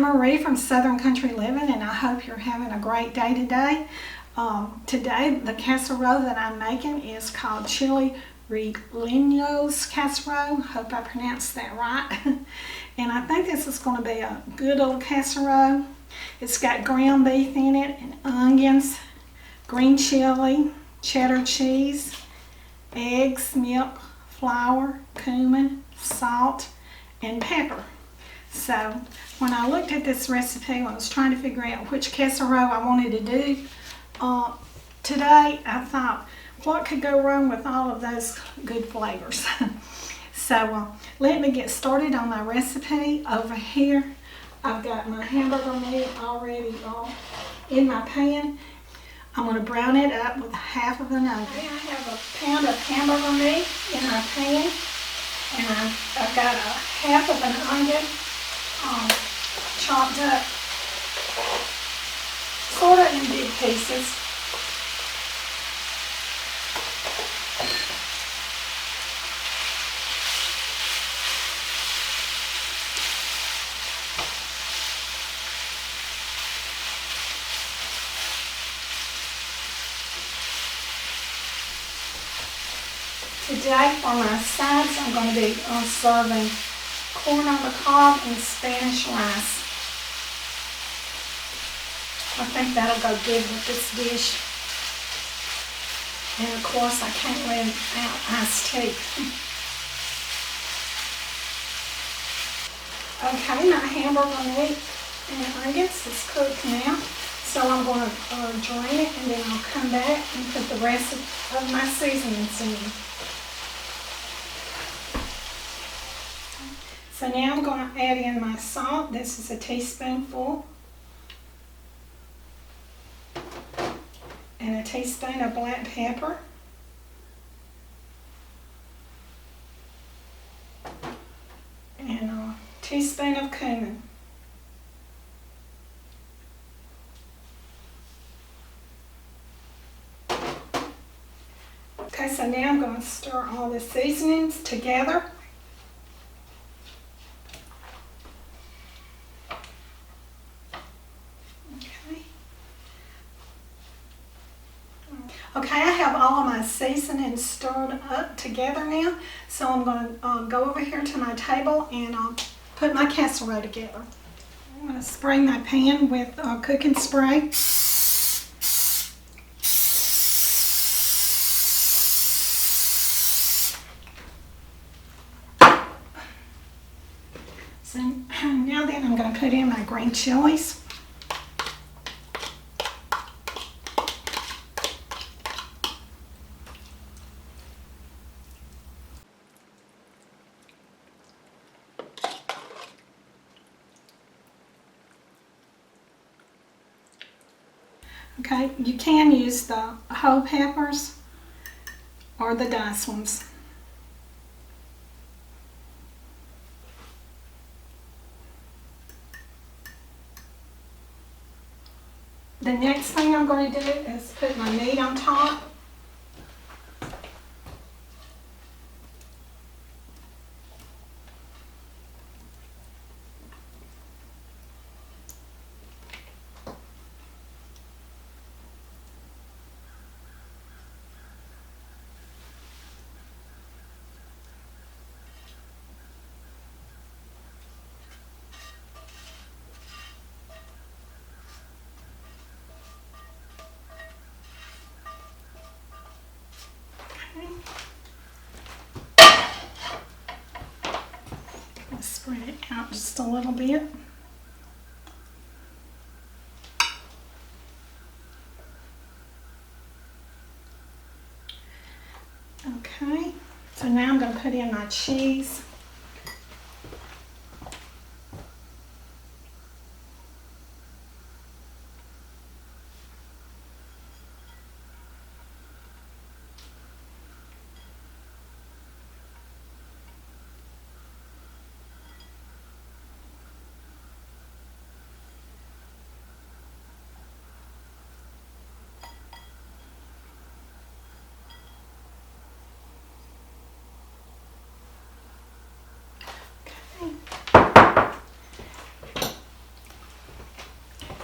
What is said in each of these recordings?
Marie from Southern Country Living, and I hope you're having a great day today. Today, the casserole that I'm making is called Chile Rellenos Casserole. Hope I pronounced that right. And I think this is going to be a good old casserole. It's got ground beef in it, and onions, green chili, cheddar cheese, eggs, milk, flour, cumin, salt, and pepper. So when I looked at this recipe, I was trying to figure out which casserole I wanted to do today. I thought, what could go wrong with all of those good flavors? So let me get started on my recipe. Over here, I've got my hamburger meat already in my pan. I'm going to brown it up with half of an onion. I have a pound of hamburger meat in my pan, and I've got a half of an onion chopped up sort of in big pieces. Today for my sides, I'm going to be serving corn on the cob and Spanish rice. I think that'll go good with this dish. And of course, I can't live without iced tea. Okay, my hamburger meat and onions is cooked now. So I'm going to drain it, and then I'll come back and put the rest of my seasonings in. So now I'm going to add in my salt. This is a teaspoonful. And a teaspoon of black pepper. And a teaspoon of cumin. Okay, so now I'm going to stir all the seasonings together. Okay, I have all of my seasonings stirred up together now, so I'm going to go over here to my table and put my casserole together. I'm going to spray my pan with cooking spray. So now then I'm going to put in my green chilies. Okay, you can use the whole peppers or the diced ones. The next thing I'm going to do is put my meat on top. Let's spread it out just a little bit. Okay, so now I'm going to put in my cheese.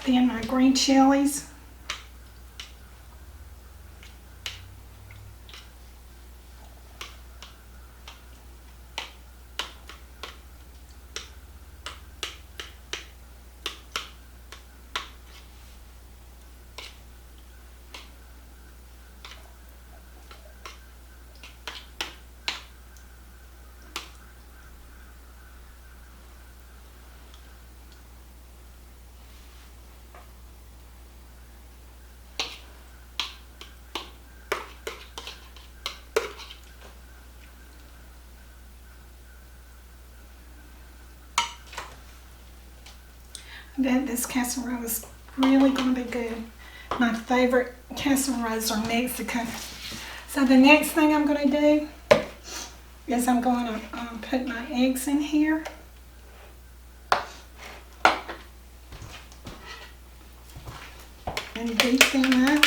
Then my green chilies. I bet this casserole is really going to be good. My favorite casseroles are Mexican. So the next thing I'm going to do is I'm going to put my eggs in here. And beat them up.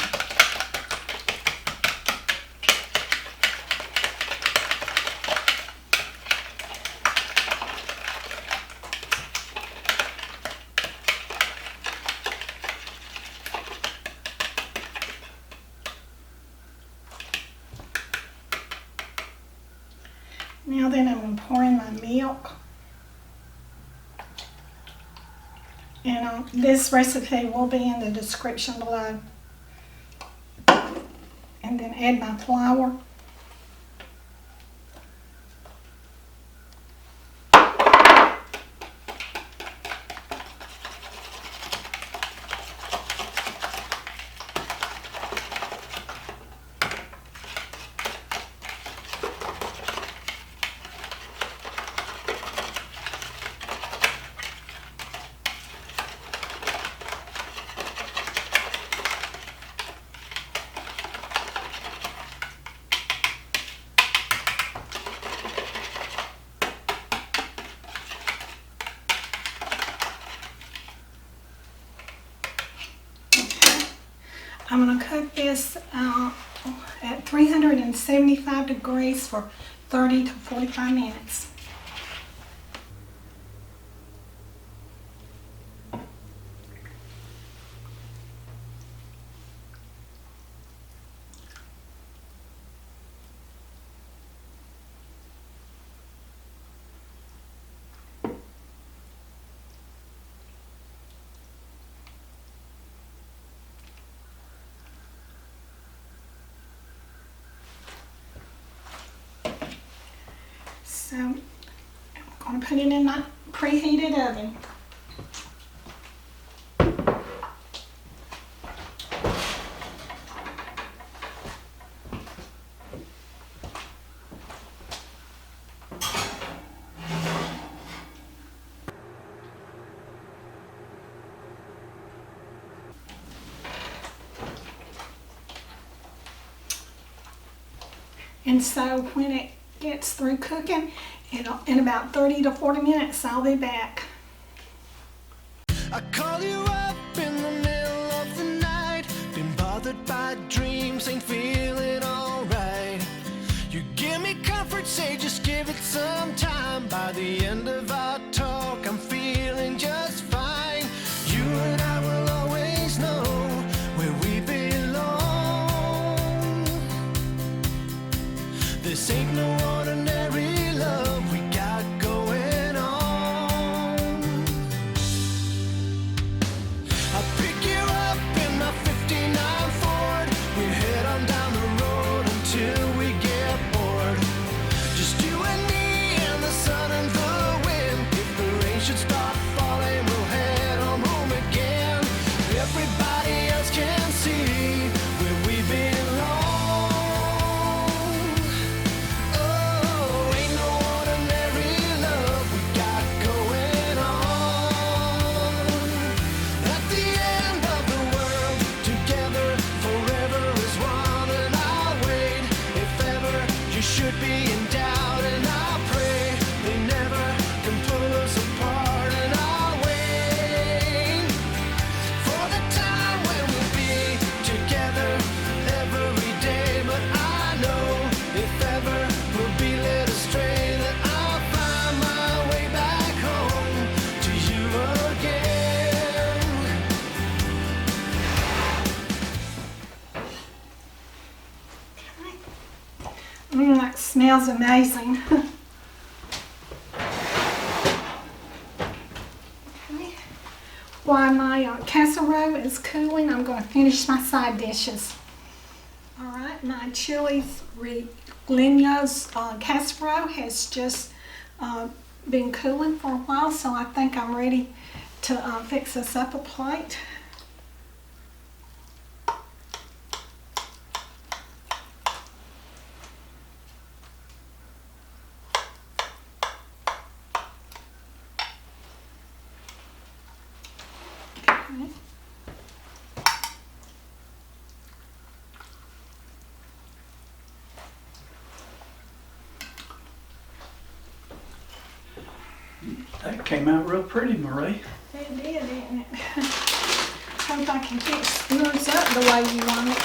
Now then I'm going to pour in my milk. And this recipe will be in the description below. And then add my flour. I'm going to cook this at 375 degrees for 30 to 45 minutes. So I'm going to put it in my preheated oven. And so when it gets through cooking, in about 30 to 40 minutes, I'll be back. I call you up in the middle of the night, been bothered by dreams, ain't feeling alright. You give me comfort, say just give it some time. By the end of our talk, I'm feeling just fine. You and I will always know where we belong. This ain't no ordinary love we got going on. I'll pick you up in my 59 Ford. We head on down the road until we get bored. Just you and me and the sun and the wind. smells amazing. Okay. While my casserole is cooling, I'm going to finish my side dishes. Alright, my chilies Rellenos casserole has just been cooling for a while, so I think I'm ready to fix this up a plate. Okay. That came out real pretty, Marie. It did, didn't it? Hope I can fix yours up the way you want it.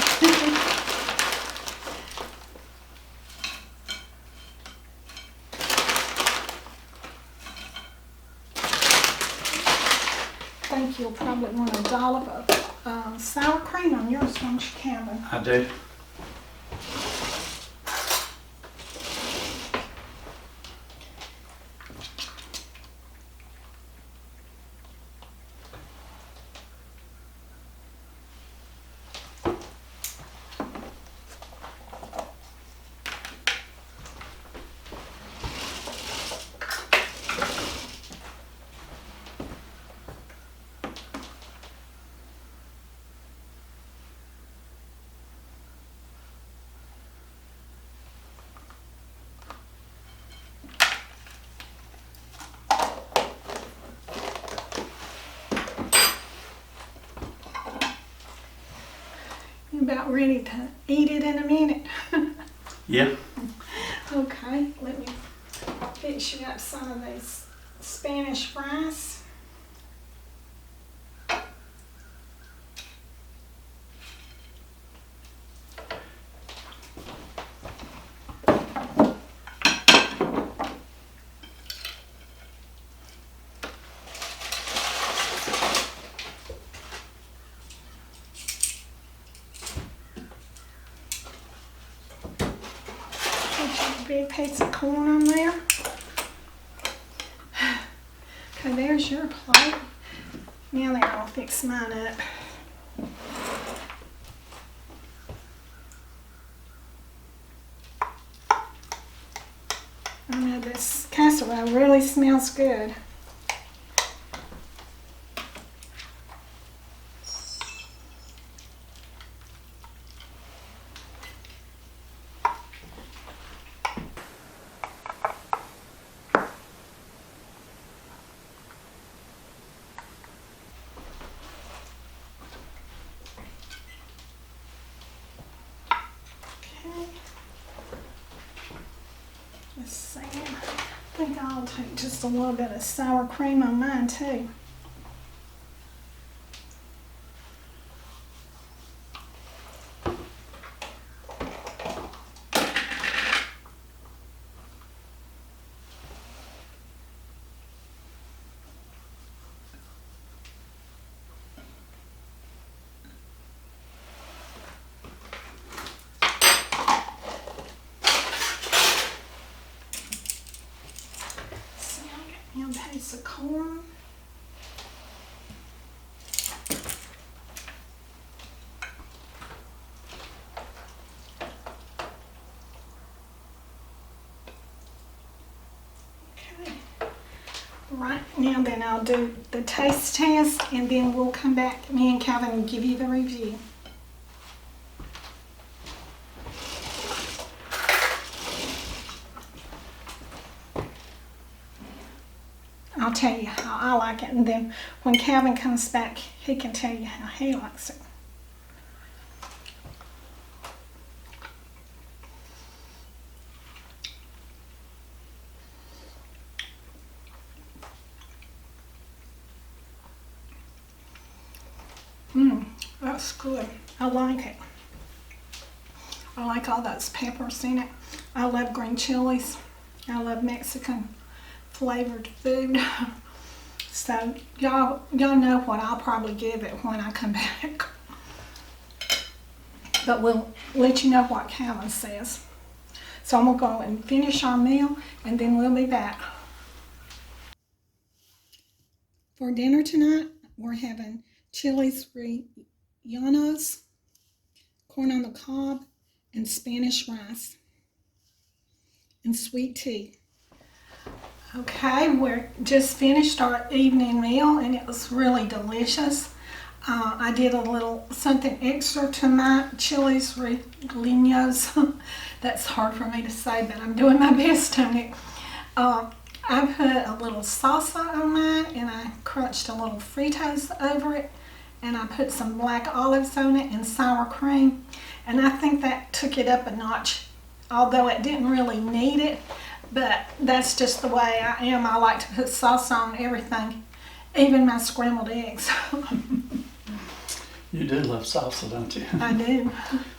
I think you'll probably want a dollop of sour cream on yours, don't you, Kevin? I do. You about ready to eat it in a minute? Yeah. Okay, let me fix you up some of these Spanish fries. Big piece of corn on there. Okay, there's your plate. Now there, I'll fix mine up. I know this casserole really smells good. Let's see. I think I'll take just a little bit of sour cream on mine too. And a piece of corn. Okay. Right, now then I'll do the taste test and then we'll come back, me and Calvin, and give you the review. I'll tell you how I like it, and then when Calvin comes back, he can tell you how he likes it. That's good. I like it. I like all those peppers in it. I love green chilies. I love Mexican flavored food. So y'all know what I'll probably give it when I come back. But we'll let you know what Calvin says. So I'm gonna go and finish our meal and then we'll be back. For dinner tonight, we're having chiles rellenos, corn on the cob, and Spanish rice, and sweet tea. Okay, we're just finished our evening meal and it was really delicious. I did a little something extra to my chiles rellenos. That's hard for me to say, but I'm doing my best on it. I put a little salsa on mine and I crunched a little Fritos over it, and I put some black olives on it and sour cream, and I think that took it up a notch, although it didn't really need it, but that's just the way I am. I like to put salsa on everything, even my scrambled eggs. You do love salsa, don't you? I do.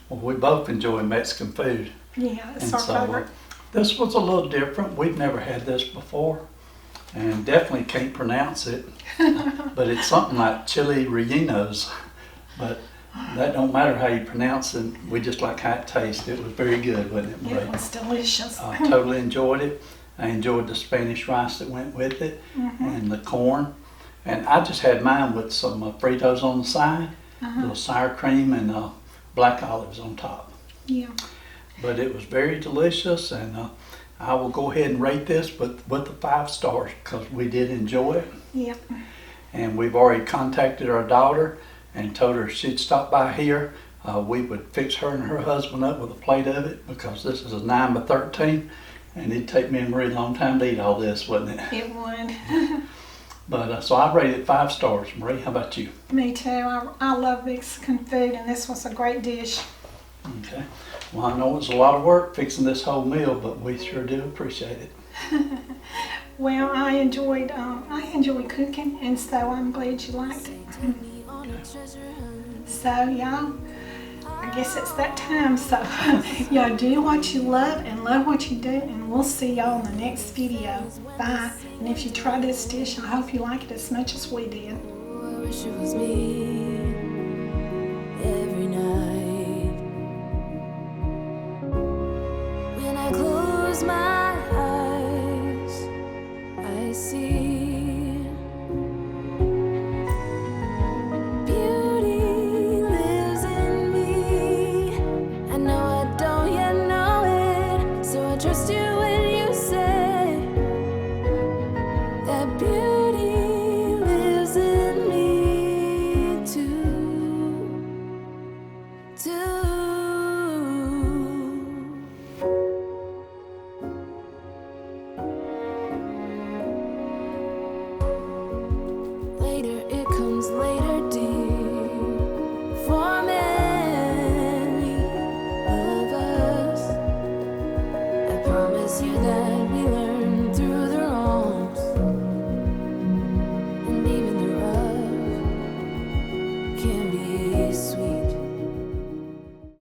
Well, we both enjoy Mexican food. Yeah, it's And our so favorite. this was a little different. We've never had this before and definitely can't pronounce it. But it's something like chili rellenos. But that don't matter how you pronounce it. We just like how it tastes. It was very good, wasn't it, Marie? It was delicious. I totally enjoyed it. I enjoyed the Spanish rice that went with it and the corn. And I just had mine with some Fritos on the side, a little sour cream and black olives on top. Yeah. But it was very delicious, and I will go ahead and rate this with the 5 stars because we did enjoy it. Yep. And we've already contacted our daughter and told her if she'd stop by here, we would fix her and her husband up with a plate of it, because this is a 9 by 13 and it'd take me and Marie a long time to eat all this, wouldn't it? It would. But so I rated it 5 stars. Marie, how about you? Me too. I love Mexican food, and this was a great dish. Okay. Well, I know it was a lot of work fixing this whole meal, but we sure do appreciate it. Well, I enjoyed cooking, and so I'm glad you liked it. So y'all, I guess it's that time. So y'all do what you love and love what you do, and we'll see y'all in the next video. Bye. And if you try this dish, I hope you like it as much as we did. I wish it was me.